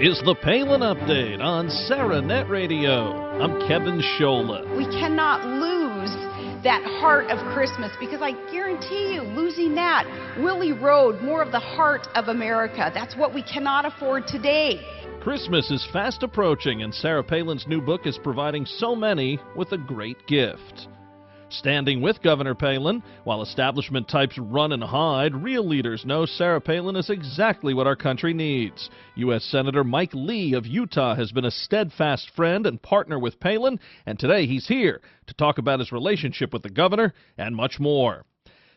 is the Palin Update on SarahNet Radio. I'm Kevin Scholla. We cannot lose that heart of Christmas, because I guarantee you, losing that will erode more of the heart of America. That's what we cannot afford today. Christmas is fast approaching, and Sarah Palin's new book is providing so many with a great gift. Standing with Governor Palin, while establishment types run and hide, real leaders know Sarah Palin is exactly what our country needs. U.S. Senator Mike Lee of Utah has been a steadfast friend and partner with Palin, and today he's here to talk about his relationship with the governor and much more.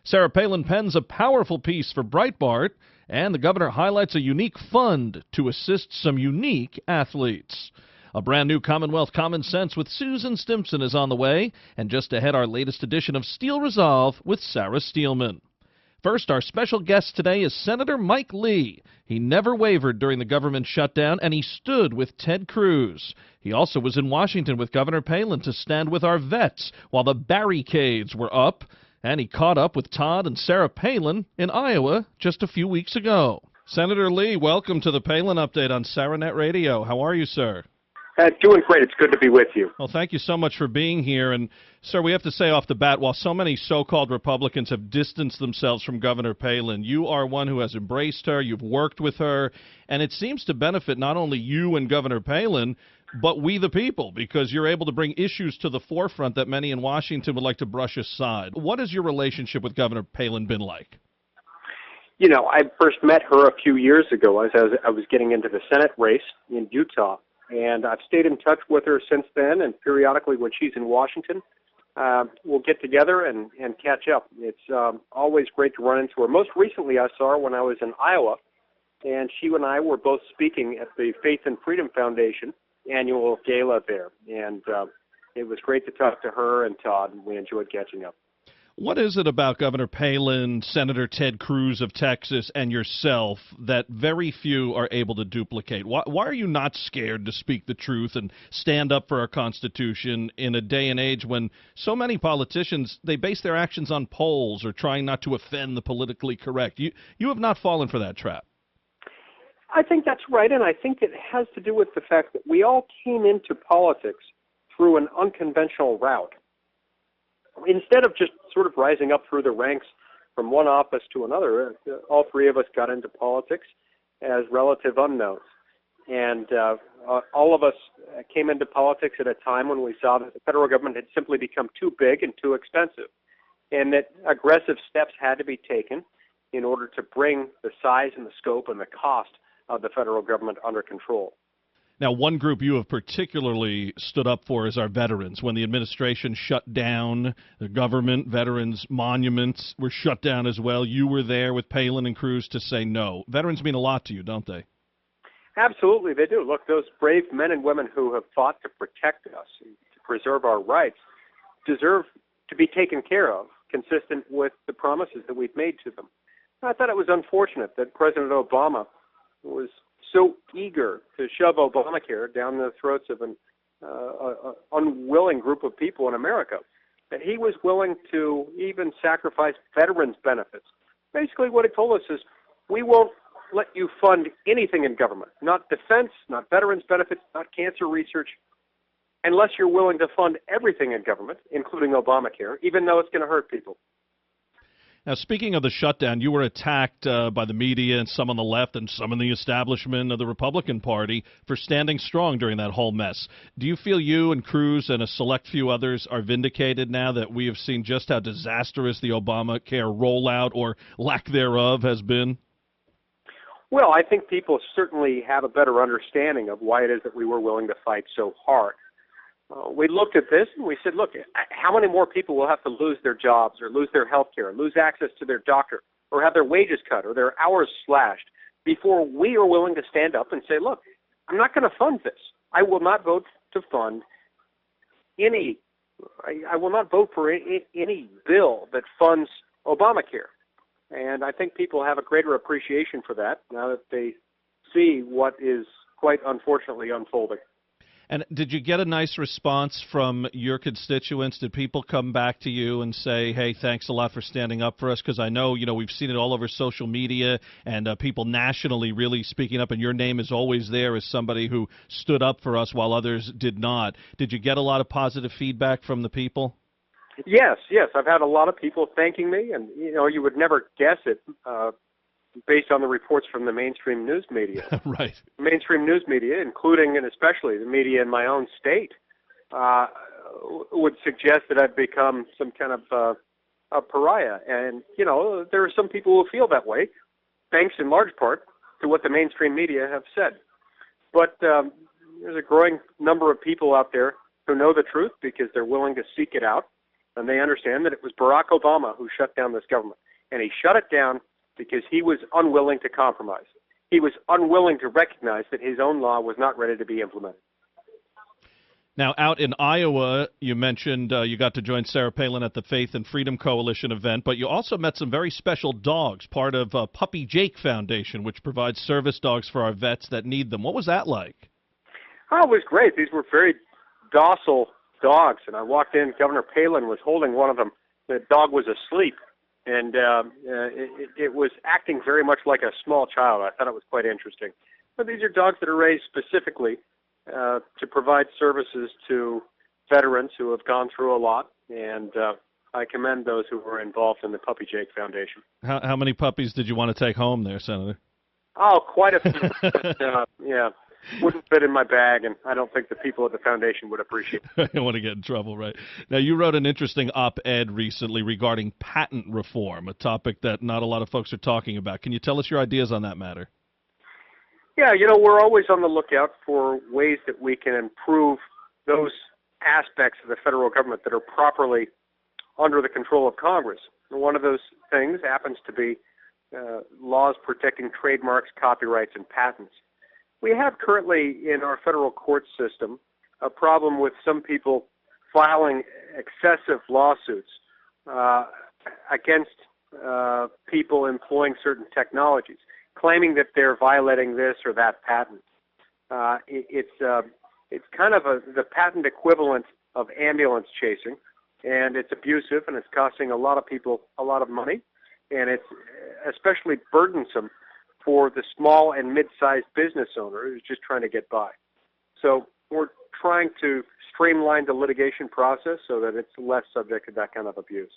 Sarah Palin pens a powerful piece for Breitbart, and the governor highlights a unique fund to assist some unique athletes. A brand new Commonwealth Common Sense with Susan Stimson is on the way, and just ahead our latest edition of Steel Resolve with Sarah Steelman. First, our special guest today is Senator Mike Lee. He never wavered during the government shutdown, and he stood with Ted Cruz. He also was in Washington with Governor Palin to stand with our vets while the barricades were up, and he caught up with Todd and Sarah Palin in Iowa just a few weeks ago. Senator Lee, welcome to the Palin Update on SarahNet Radio. How are you, sir? Doing great. It's good to be with you. Well, thank you so much for being here. And, sir, we have to say off the bat, while so many so-called Republicans have distanced themselves from Governor Palin, you are one who has embraced her, you've worked with her, and it seems to benefit not only you and Governor Palin, but we the people, because you're able to bring issues to the forefront that many in Washington would like to brush aside. What has your relationship with Governor Palin been like? You know, I first met her a few years ago as I was getting into the Senate race in Utah. And I've stayed in touch with her since then, and periodically when she's in Washington, we'll get together and catch up. It's always great to run into her. Most recently I saw her when I was in Iowa, and she and I were both speaking at the Faith and Freedom Foundation annual gala there. And it was great to talk to her and Todd, and we enjoyed catching up. What is it about Governor Palin, Senator Ted Cruz of Texas, and yourself that very few are able to duplicate? Why are you not scared to speak the truth and stand up for our Constitution in a day and age when so many politicians, they base their actions on polls or trying not to offend the politically correct? You have not fallen for that trap. I think that's right, and I think it has to do with the fact that we all came into politics through an unconventional route. Instead of just sort of rising up through the ranks from one office to another, all three of us got into politics as relative unknowns. And all of us came into politics at a time when we saw that the federal government had simply become too big and too expensive, and that aggressive steps had to be taken in order to bring the size and the scope and the cost of the federal government under control. Now, one group you have particularly stood up for is our veterans. When the administration shut down the government, veterans' monuments were shut down as well. You were there with Palin and Cruz to say no. Veterans mean a lot to you, don't they? Absolutely, they do. Look, those brave men and women who have fought to protect us, to preserve our rights, deserve to be taken care of, consistent with the promises that we've made to them. I thought it was unfortunate that President Obama was so eager to shove Obamacare down the throats of an unwilling group of people in America, that he was willing to even sacrifice veterans' benefits. Basically what he told us is, we won't let you fund anything in government, not defense, not veterans' benefits, not cancer research, unless you're willing to fund everything in government, including Obamacare, even though it's going to hurt people. Now, speaking of the shutdown, you were attacked by the media and some on the left and some in the establishment of the Republican Party for standing strong during that whole mess. Do you feel you and Cruz and a select few others are vindicated now that we have seen just how disastrous the Obamacare rollout or lack thereof has been? Well, I think people certainly have a better understanding of why it is that we were willing to fight so hard. We looked at this and we said, look, how many more people will have to lose their jobs or lose their health care, lose access to their doctor, or have their wages cut or their hours slashed before we are willing to stand up and say, look, I'm not going to fund this. I will not vote to fund any, I will not vote for any bill that funds Obamacare. And I think people have a greater appreciation for that now that they see what is quite unfortunately unfolding. And did you get a nice response from your constituents? Did people come back to you and say, hey, thanks a lot for standing up for us? Because I know, we've seen it all over social media and people nationally really speaking up, and your name is always there as somebody who stood up for us while others did not. Did you get a lot of positive feedback from the people? Yes. I've had a lot of people thanking me, and, you would never guess it based on the reports from the mainstream news media. Right. Mainstream news media, including and especially the media in my own state, would suggest that I've become some kind of a pariah. And, there are some people who feel that way, thanks in large part to what the mainstream media have said. But there's a growing number of people out there who know the truth because they're willing to seek it out, and they understand that it was Barack Obama who shut down this government. And he shut it down because he was unwilling to compromise. He was unwilling to recognize that his own law was not ready to be implemented. Now, out in Iowa, you mentioned you got to join Sarah Palin at the Faith and Freedom Coalition event, but you also met some very special dogs, part of Puppy Jake Foundation, which provides service dogs for our vets that need them. What was that like? Oh, it was great. These were very docile dogs, and I walked in, Governor Palin was holding one of them. The dog was asleep, and it was acting very much like a small child. I thought it was quite interesting. But these are dogs that are raised specifically to provide services to veterans who have gone through a lot, and I commend those who were involved in the Puppy Jake Foundation. How many puppies did you want to take home there, Senator? Oh, quite a few. But, yeah, wouldn't fit in my bag, and I don't think the people at the foundation would appreciate it. I don't want to get in trouble, right? Now, you wrote an interesting op-ed recently regarding patent reform, a topic that not a lot of folks are talking about. Can you tell us your ideas on that matter? Yeah, we're always on the lookout for ways that we can improve those aspects of the federal government that are properly under the control of Congress. And one of those things happens to be laws protecting trademarks, copyrights, and patents. We have currently in our federal court system a problem with some people filing excessive lawsuits against people employing certain technologies, claiming that they're violating this or that patent. It's kind of the patent equivalent of ambulance chasing, and it's abusive, and it's costing a lot of people a lot of money, and it's especially burdensome for the small and mid-sized business owner who's just trying to get by. So we're trying to streamline the litigation process so that it's less subject to that kind of abuse.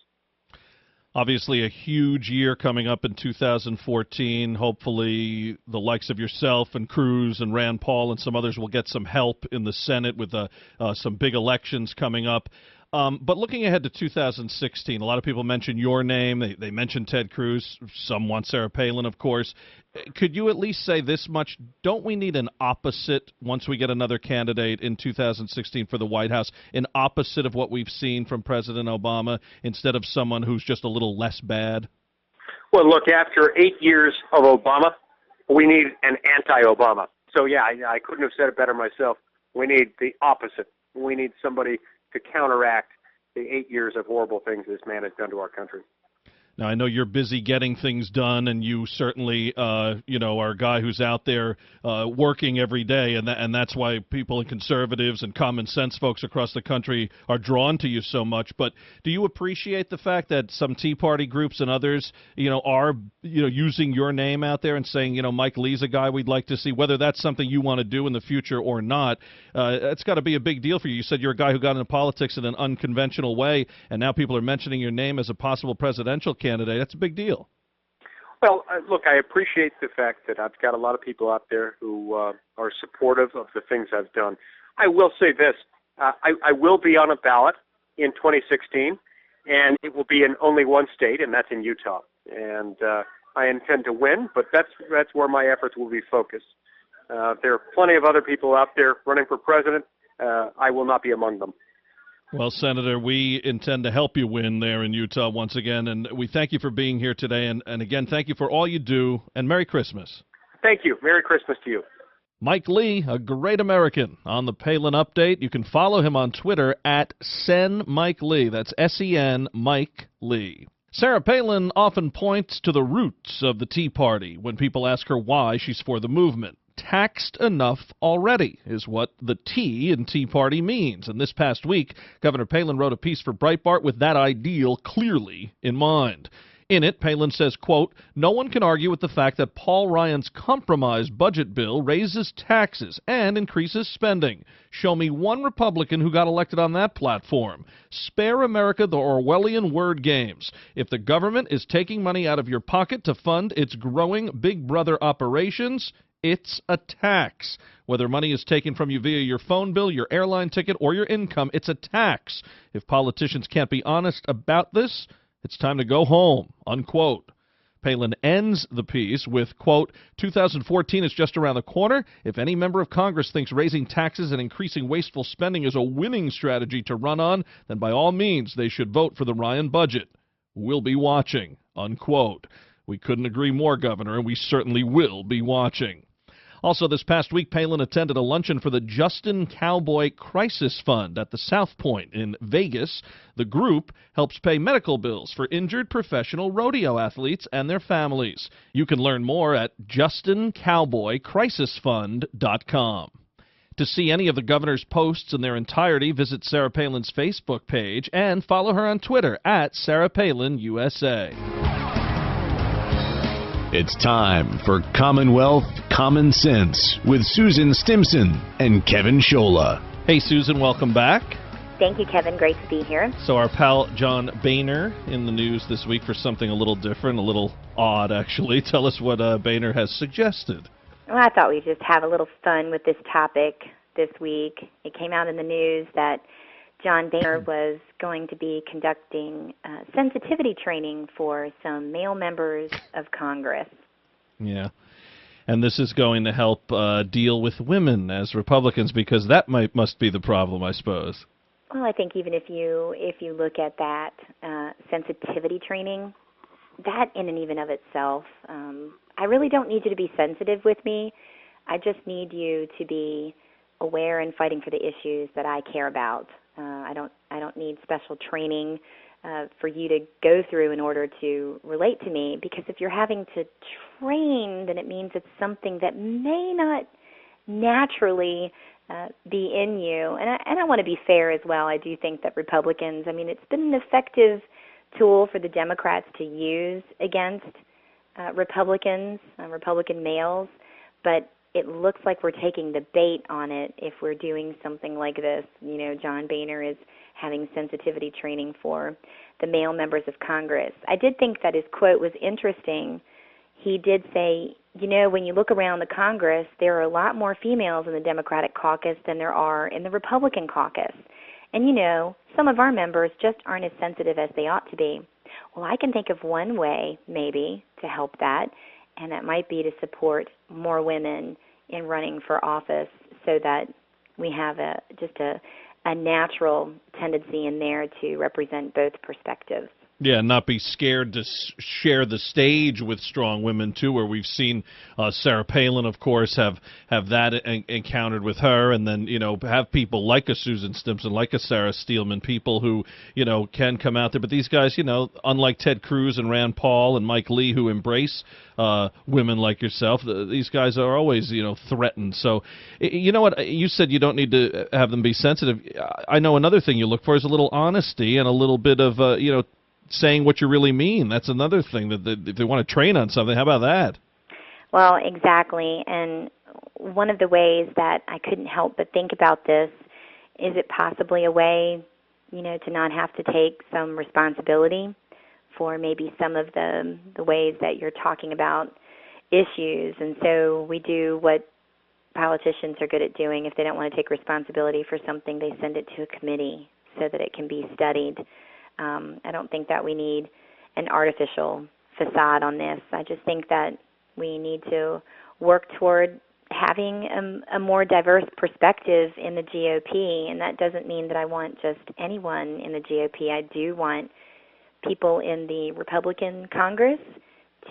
Obviously, a huge year coming up in 2014. Hopefully, the likes of yourself and Cruz and Rand Paul and some others will get some help in the Senate with some big elections coming up. But looking ahead to 2016, a lot of people mention your name. They mention Ted Cruz. Some want Sarah Palin, of course. Could you at least say this much? Don't we need an opposite once we get another candidate in 2016 for the White House, an opposite of what we've seen from President Obama, instead of someone who's just a little less bad? Well, look, after 8 years of Obama, we need an anti-Obama. So, yeah, I couldn't have said it better myself. We need the opposite. We need somebody to counteract the 8 years of horrible things this man has done to our country. Now, I know you're busy getting things done, and you certainly, are a guy who's out there working every day, and that's why people and conservatives and common sense folks across the country are drawn to you so much. But do you appreciate the fact that some Tea Party groups and others, are, using your name out there and saying, Mike Lee's a guy we'd like to see, whether that's something you want to do in the future or not? It's got to be a big deal for you. You said you're a guy who got into politics in an unconventional way, and now people are mentioning your name as a possible presidential candidate. That's a big deal. Well, look, I appreciate the fact that I've got a lot of people out there who are supportive of the things I've done. I will say this. I will be on a ballot in 2016, and it will be in only one state, and that's in Utah. And I intend to win, but that's where my efforts will be focused. There are plenty of other people out there running for president. I will not be among them. Well, Senator, we intend to help you win there in Utah once again, and we thank you for being here today. And again, thank you for all you do, and Merry Christmas. Thank you. Merry Christmas to you. Mike Lee, a great American, on the Palin Update. You can follow him on Twitter at @SenMikeLee. That's S-E-N, Mike Lee. Sarah Palin often points to the roots of the Tea Party when people ask her why she's for the movement. taxed enough already, is what the T in Tea Party means. And this past week, Governor Palin wrote a piece for Breitbart with that ideal clearly in mind. In it, Palin says, quote, "No one can argue with the fact that Paul Ryan's compromise budget bill raises taxes and increases spending. Show me one Republican who got elected on that platform. Spare America the Orwellian word games. If the government is taking money out of your pocket to fund its growing Big Brother operations, it's a tax. Whether money is taken from you via your phone bill, your airline ticket, or your income, it's a tax. If politicians can't be honest about this, it's time to go home," unquote. Palin ends the piece with, quote, "2014 is just around the corner. If any member of Congress thinks raising taxes and increasing wasteful spending is a winning strategy to run on, then by all means they should vote for the Ryan budget. We'll be watching," unquote. We couldn't agree more, Governor, and we certainly will be watching. Also, this past week, Palin attended a luncheon for the Justin Cowboy Crisis Fund at the South Point in Vegas. The group helps pay medical bills for injured professional rodeo athletes and their families. You can learn more at JustinCowboyCrisisFund.com. To see any of the governor's posts in their entirety, visit Sarah Palin's Facebook page and follow her on Twitter at SarahPalinUSA. It's time for Commonwealth Common Sense with Susan Stimson and Kevin Scholla. Hey, Susan, welcome back. Thank you, Kevin. Great to be here. So our pal John Boehner in the news this week for something a little different, a little odd, actually. Tell us what Boehner has suggested. Well, I thought we'd just have a little fun with this topic this week. It came out in the news that John Boehner was going to be conducting sensitivity training for some male members of Congress. Yeah. And this is going to help deal with women as Republicans, because that must be the problem, I suppose. Well, I think even if you look at that sensitivity training, that in and even of itself, I really don't need you to be sensitive with me. I just need you to be aware and fighting for the issues that I care about. I don't need special training for you to go through in order to relate to me, because if you're having to train, then it means it's something that may not naturally be in you. And I want to be fair as well. I do think that Republicans, it's been an effective tool for the Democrats to use against Republican males, but it looks like we're taking the bait on it if we're doing something like this. John Boehner is having sensitivity training for the male members of Congress. I did think that his quote was interesting. He did say, when you look around the Congress, there are a lot more females in the Democratic caucus than there are in the Republican caucus. And, some of our members just aren't as sensitive as they ought to be. Well, I can think of one way, maybe, to help that, and that might be to support more women in running for office so that we have just a natural tendency in there to represent both perspectives. Yeah, not be scared to share the stage with strong women, too, where we've seen Sarah Palin, of course, have that encountered with her, and then, have people like a Susan Stimson, like a Sarah Steelman, people who, can come out there. But these guys, unlike Ted Cruz and Rand Paul and Mike Lee, who embrace women like yourself, these guys are always, threatened. So, you know what? You said you don't need to have them be sensitive. I know another thing you look for is a little honesty and a little bit of, saying what you really mean. That's another thing, that if they want to train on something, how about that? Well, exactly. And one of the ways that I couldn't help but think about this, is it possibly a way, to not have to take some responsibility for maybe some of the ways that you're talking about issues. And so we do what politicians are good at doing. If they don't want to take responsibility for something, they send it to a committee so that it can be studied. I don't think that we need an artificial facade on this. I just think that we need to work toward having a more diverse perspective in the GOP, and that doesn't mean that I want just anyone in the GOP. I do want people in the Republican Congress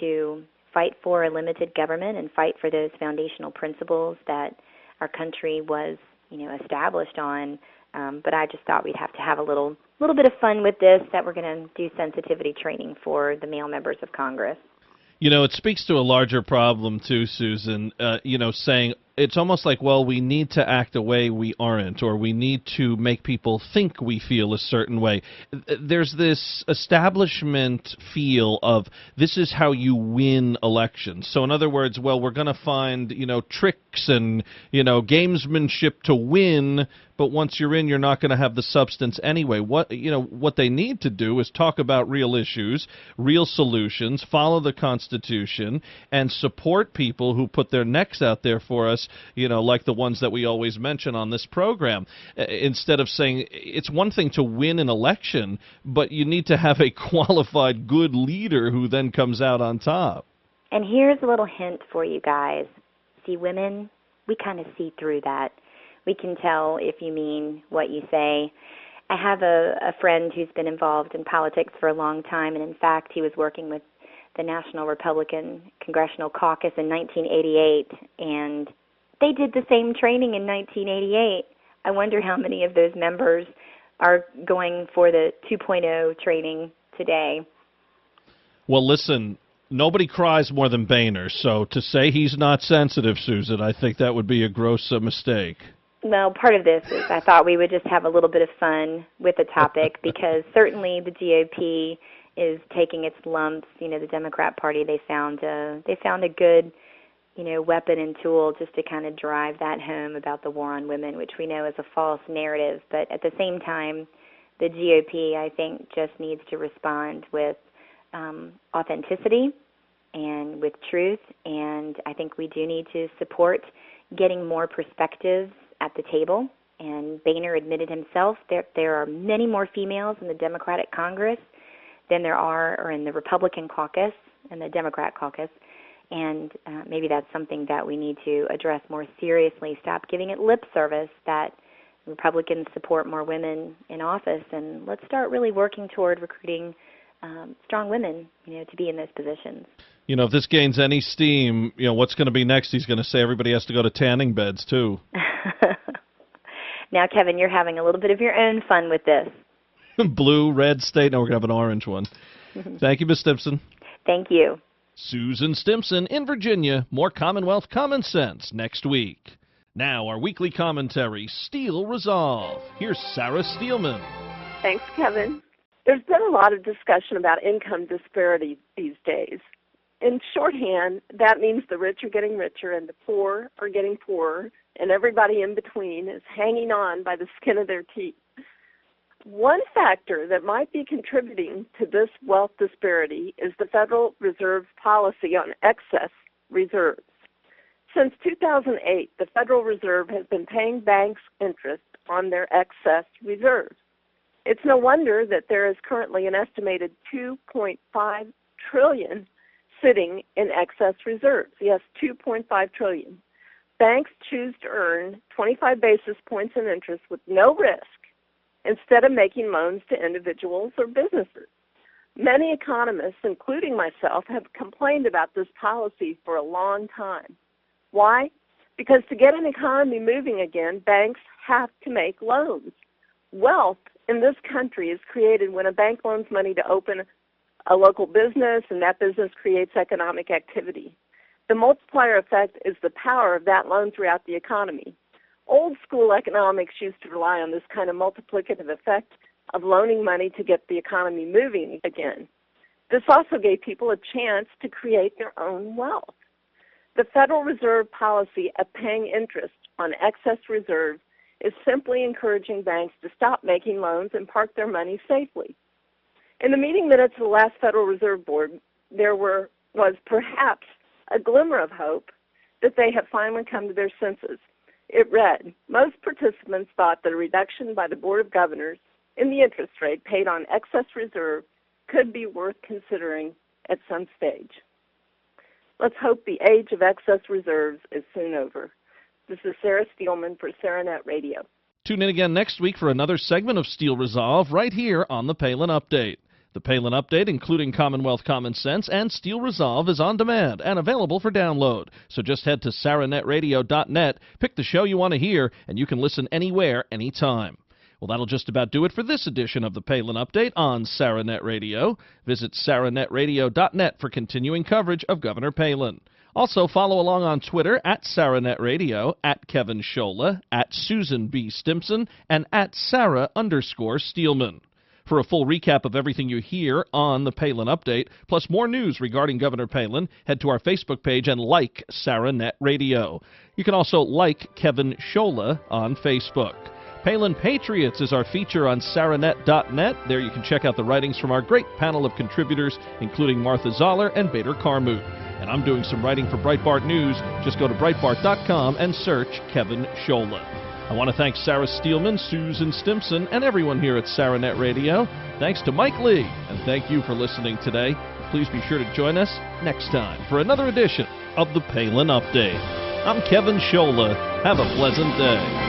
to fight for a limited government and fight for those foundational principles that our country was, established on. But I just thought we'd have to have a little bit of fun with this, that we're going to do sensitivity training for the male members of Congress. You know, it speaks to a larger problem, too, Susan, saying it's almost like, well, we need to act a way we aren't, or we need to make people think we feel a certain way. There's this establishment feel of this is how you win elections. So in other words, well, we're going to find, tricks and, gamesmanship to win, but once you're in, you're not going to have the substance anyway. What they need to do is talk about real issues, real solutions, follow the Constitution, and support people who put their necks out there for us, like the ones that we always mention on this program. Instead of saying it's one thing to win an election, but you need to have a qualified, good leader who then comes out on top. And here's a little hint for you guys. See, women, we kind of see through that. We can tell if you mean what you say. I have a friend who's been involved in politics for a long time, and in fact, he was working with the National Republican Congressional Caucus in 1988, and they did the same training in 1988. I wonder how many of those members are going for the 2.0 training today. Well, listen, nobody cries more than Boehner, so to say he's not sensitive, Susan, I think that would be a gross mistake. Well, part of this is I thought we would just have a little bit of fun with the topic because certainly the GOP is taking its lumps. The Democrat Party, they found a good, weapon and tool just to kind of drive that home about the war on women, which we know is a false narrative. But at the same time, the GOP, I think, just needs to respond with authenticity and with truth. And I think we do need to support getting more perspectives at the table, and Boehner admitted himself there are many more females in the Democratic Congress than there are in the Republican caucus and the Democrat caucus, and maybe that's something that we need to address more seriously. Stop giving it lip service that Republicans support more women in office, and let's start really working toward recruiting strong women, to be in those positions. If this gains any steam, what's going to be next? He's going to say everybody has to go to tanning beds, too. Now, Kevin, you're having a little bit of your own fun with this. Blue, red state. No, we're going to have an orange one. Thank you, Ms. Stimson. Thank you. Susan Stimson in Virginia. More Commonwealth Common Sense next week. Now, our weekly commentary, Steel Resolve. Here's Sarah Steelman. Thanks, Kevin. There's been a lot of discussion about income disparity these days. In shorthand, that means the rich are getting richer and the poor are getting poorer, and everybody in between is hanging on by the skin of their teeth. One factor that might be contributing to this wealth disparity is the Federal Reserve's policy on excess reserves. Since 2008, the Federal Reserve has been paying banks interest on their excess reserves. It's no wonder that there is currently an estimated $2.5 trillion sitting in excess reserves. Yes, $2.5 trillion. Banks choose to earn 25 basis points in interest with no risk instead of making loans to individuals or businesses. Many economists, including myself, have complained about this policy for a long time. Why? Because to get an economy moving again, banks have to make loans. Wealth in this country is created when a bank loans money to open a local business, and that business creates economic activity. The multiplier effect is the power of that loan throughout the economy. Old school economics used to rely on this kind of multiplicative effect of loaning money to get the economy moving again. This also gave people a chance to create their own wealth. The Federal Reserve policy of paying interest on excess reserves is simply encouraging banks to stop making loans and park their money safely. In the meeting minutes of the last Federal Reserve Board, there was perhaps a glimmer of hope that they have finally come to their senses. It read, most participants thought that a reduction by the Board of Governors in the interest rate paid on excess reserve could be worth considering at some stage. Let's hope the age of excess reserves is soon over. This is Sarah Steelman for SaraNet Radio. Tune in again next week for another segment of Steel Resolve right here on the Palin Update. The Palin Update, including Commonwealth Common Sense and Steel Resolve, is on demand and available for download. So just head to saranetradio.net, pick the show you want to hear, and you can listen anywhere, anytime. Well, that'll just about do it for this edition of the Palin Update on SaraNet Radio. Visit saranetradio.net for continuing coverage of Governor Palin. Also, follow along on Twitter at SaraNet Radio, at Kevin Scholla, at Susan B. Stimson, and at Sarah_Steelman. For a full recap of everything you hear on the Palin Update, plus more news regarding Governor Palin, head to our Facebook page and like SaraNet Radio. You can also like Kevin Scholla on Facebook. Palin Patriots is our feature on SaraNet.net. There you can check out the writings from our great panel of contributors, including Martha Zoller and Bader Carmoot. And I'm doing some writing for Breitbart News. Just go to Breitbart.com and search Kevin Scholla. I want to thank Sarah Steelman, Susan Stimson, and everyone here at SaraNet Radio. Thanks to Mike Lee, and thank you for listening today. Please be sure to join us next time for another edition of the Palin Update. I'm Kevin Scholla. Have a pleasant day.